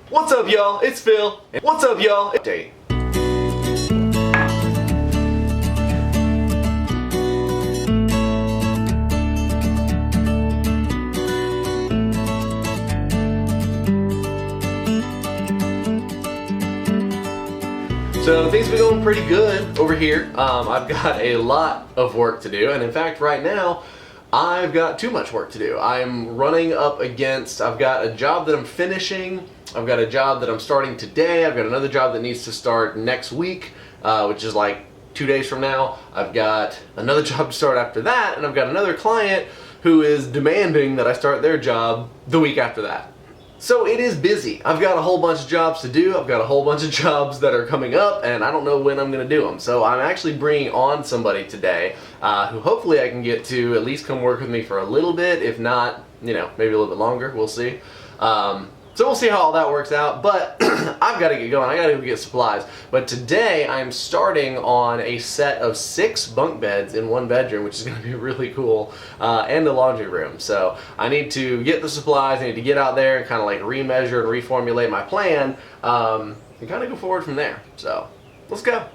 What's up, y'all? It's Phil. What's up, y'all? Update. So things have been going pretty good over here. I've got a lot of work to do, and in fact right now I've got too much work to do. I'm running up against, I've got a job that I'm finishing, I've got a job that I'm starting today, I've got another job that needs to start next week, which is like 2 days from now. I've got another job to start after that, and I've got another client who is demanding that I start their job the week after that. So it is busy. I've got a whole bunch of jobs to do. I've got a whole bunch of jobs that are coming up, and I don't know when I'm going to do them. So I'm actually bringing on somebody today who hopefully I can get to at least come work with me for a little bit. If not, you know, maybe a little bit longer. We'll see. So we'll see how all that works out, but I've got to get going. I got to go get supplies. But today I'm starting on a set of 6 bunk beds in one bedroom, which is going to be really cool, and a laundry room. So I need to get the supplies. I need to get out there and kind of like remeasure and reformulate my plan, and kind of go forward from there. So let's go.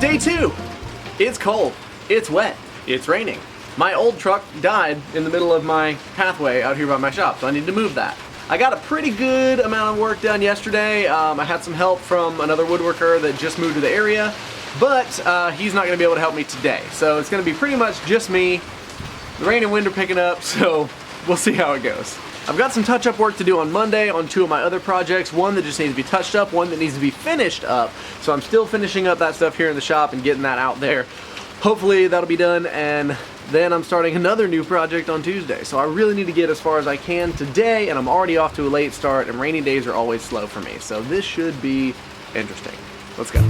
Day 2. It's cold, it's wet, it's raining. My old truck died in the middle of my pathway out here by my shop, so I need to move that. I got a pretty good amount of work done yesterday. I had some help from another woodworker that just moved to the area, but he's not going to be able to help me today. So it's going to be pretty much just me. The rain and wind are picking up, so we'll see how it goes. I've got some touch-up work to do on Monday on 2 of my other projects. One that just needs to be touched up, one that needs to be finished up. So I'm still finishing up that stuff here in the shop and getting that out there. Hopefully that'll be done, and then I'm starting another new project on Tuesday. So I really need to get as far as I can today, and I'm already off to a late start, and rainy days are always slow for me. So this should be interesting. Let's go.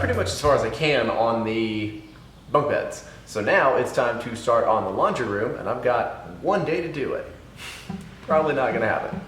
pretty much as far as I can on the bunk beds. So now it's time to start on the laundry room, and I've got one day to do it. Probably not gonna happen.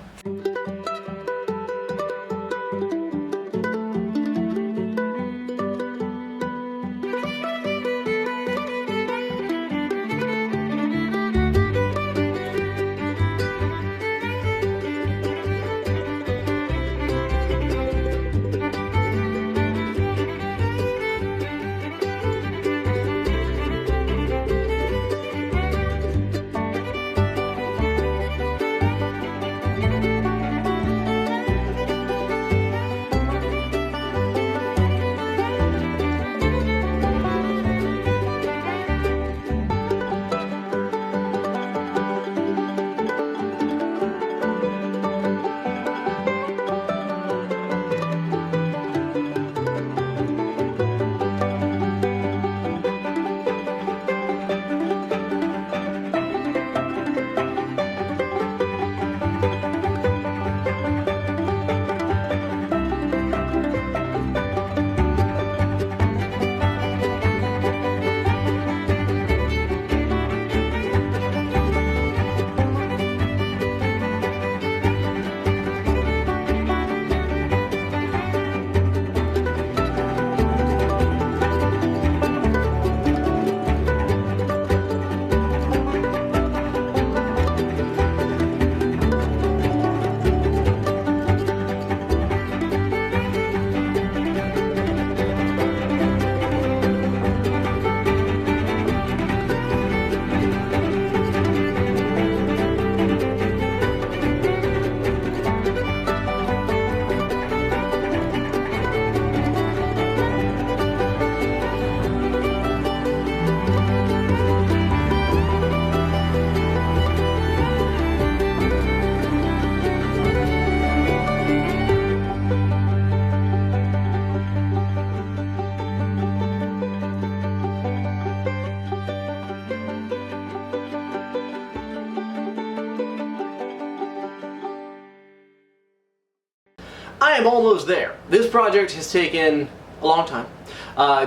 I am almost there. This project has taken a long time.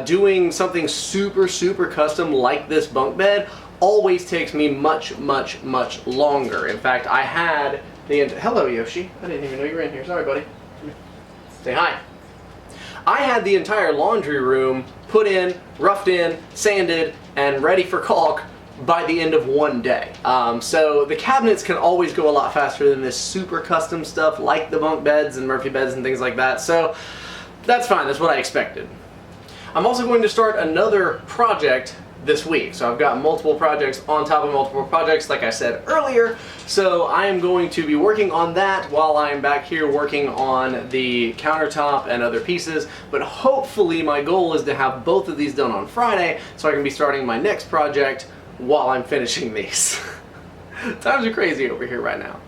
Doing something super custom like this bunk bed always takes me much longer. In fact, I had the hello Yoshi. I didn't even know you were in here. Sorry, buddy. Say hi. I had the entire laundry room put in, roughed in, sanded, and ready for caulk by the end of one day. So the cabinets can always go a lot faster than this super custom stuff like the bunk beds and Murphy beds and things like that. So that's fine, that's what I expected. I'm also going to start another project this week. So I've got multiple projects on top of multiple projects, like I said earlier. So I am going to be working on that while I'm back here working on the countertop and other pieces. But hopefully my goal is to have both of these done on Friday so I can be starting my next project while I'm finishing these. Times are crazy over here right now.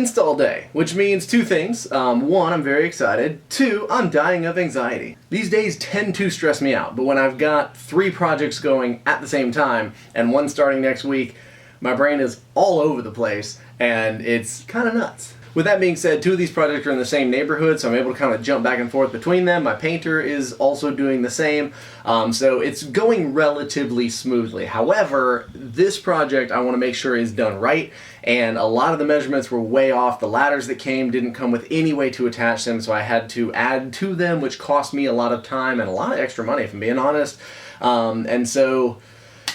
install day, which means two things. One, I'm very excited. Two, I'm dying of anxiety. These days tend to stress me out, but when I've got 3 projects going at the same time and one starting next week, my brain is all over the place and it's kind of nuts. With that being said, 2 of these projects are in the same neighborhood, so I'm able to kind of jump back and forth between them. My painter is also doing the same, so it's going relatively smoothly. However, this project I want to make sure is done right, and a lot of the measurements were way off. The ladders that came didn't come with any way to attach them, so I had to add to them, which cost me a lot of time and a lot of extra money, if I'm being honest. And so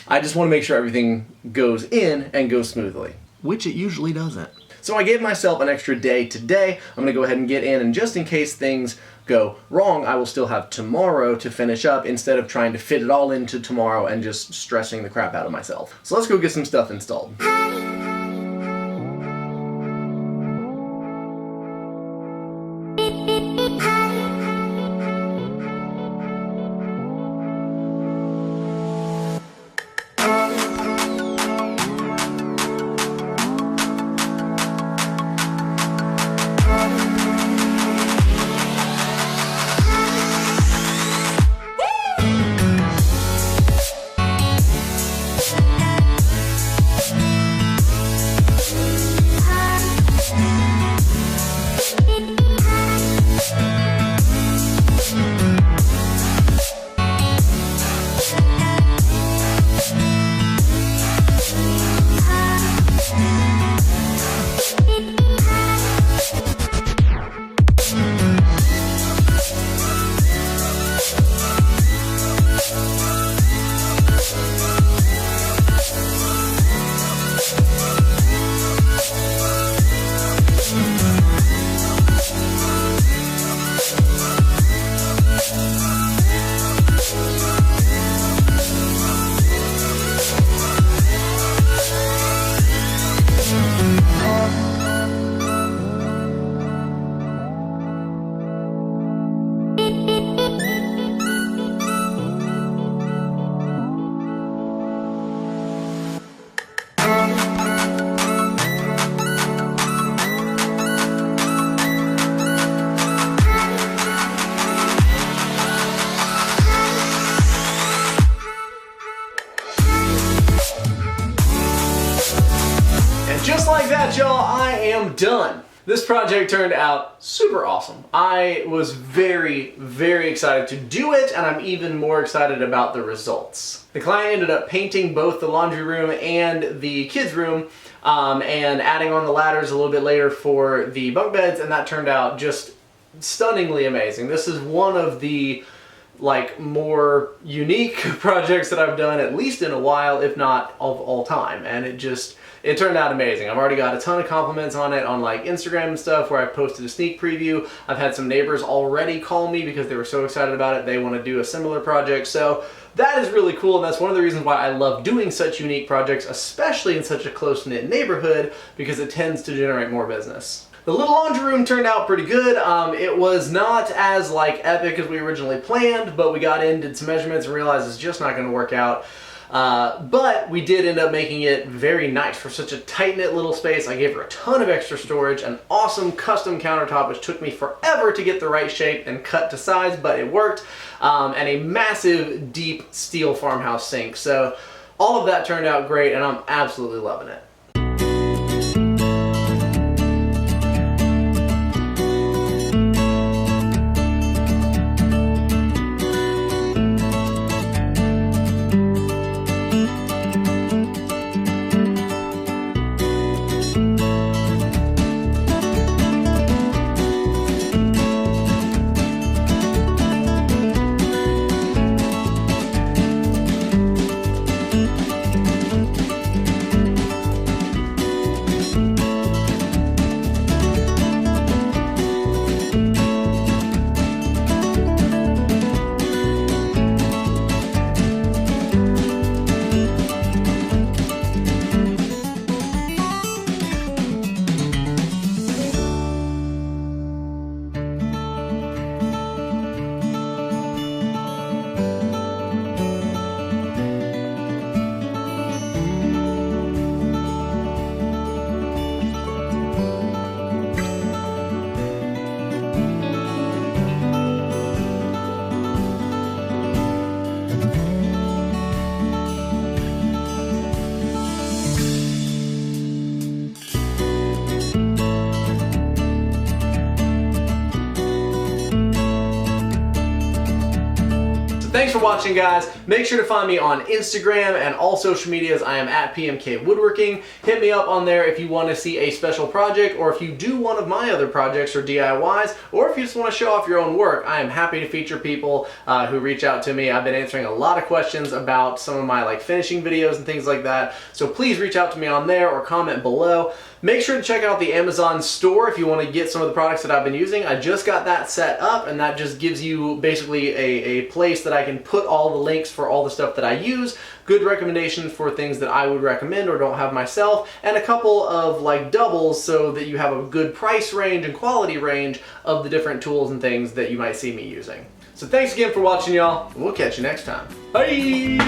I just want to make sure everything goes in and goes smoothly, which it usually doesn't. So I gave myself an extra day today. I'm going to go ahead and get in, and just in case things go wrong, I will still have tomorrow to finish up instead of trying to fit it all into tomorrow and just stressing the crap out of myself. So let's go get some stuff installed. Just like that, y'all, I am done. This project turned out super awesome. I was very, very excited to do it, and I'm even more excited about the results. The client ended up painting both the laundry room and the kids' room, and adding on the ladders a little bit later for the bunk beds, and that turned out just stunningly amazing. This is one of the more unique projects that I've done, at least in a while, if not of all time, and it turned out amazing. I've already got a ton of compliments on it on Instagram and stuff where I posted a sneak preview. I've had some neighbors already call me because they were so excited about it. They want to do a similar project. So that is really cool, and that's one of the reasons why I love doing such unique projects, especially in such a close-knit neighborhood, because it tends to generate more business. The little laundry room turned out pretty good. It was not as epic as we originally planned, but we got in, did some measurements, and realized it's just not going to work out. But we did end up making it very nice for such a tight-knit little space. I gave her a ton of extra storage, an awesome custom countertop, which took me forever to get the right shape and cut to size, but it worked, and a massive, deep steel farmhouse sink. So all of that turned out great, and I'm absolutely loving it. So thanks for watching, guys. Make sure to find me on Instagram and all social medias. I am at PMK Woodworking. Hit me up on there if you want to see a special project, or if you do one of my other projects or DIYs, or if you just want to show off your own work. I am happy to feature people who reach out to me. I've been answering a lot of questions about some of my finishing videos and things like that. So please reach out to me on there or comment below. Make sure to check out the Amazon store if you want to get some of the products that I've been using. I just got that set up, and that just gives you basically a place that I can put all the links for all the stuff that I use, good recommendations for things that I would recommend or don't have myself, and a couple of doubles so that you have a good price range and quality range of the different tools and things that you might see me using. So thanks again for watching, y'all. We'll catch you next time. Bye!